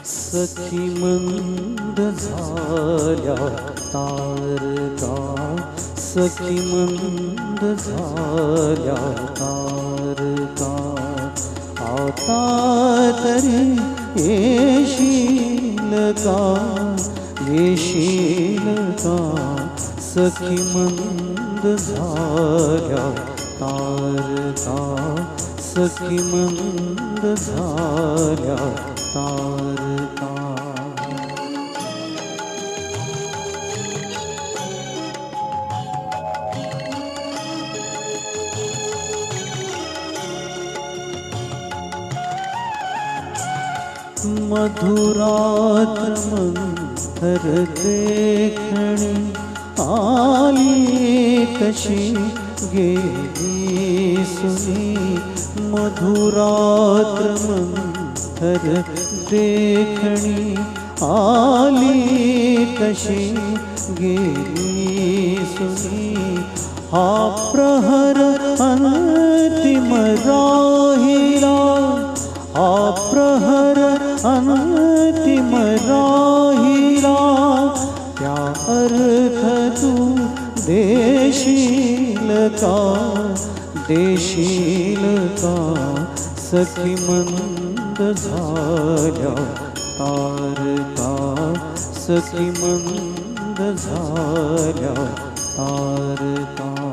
सखी मंद झाल्या तारका, सखी मंद झाल्या तारका, आता तरी येशील का, येशील का, सखी मंद झाल्या तारका, सखी मंद झाल्या तारका. मधुरात्र मंथर देखणी आली कशी गेली सुनी, मधुरात्र मंथर देखणी आली कशी गेली सुनी, हा प्रहर अंतिम राहिला, हा प्रहर अंतिम राहिला, त्या अर्थ तू देशील का, देशील का, सखी मंद झाल्या तारका, सखी मंद झाल्या तारका.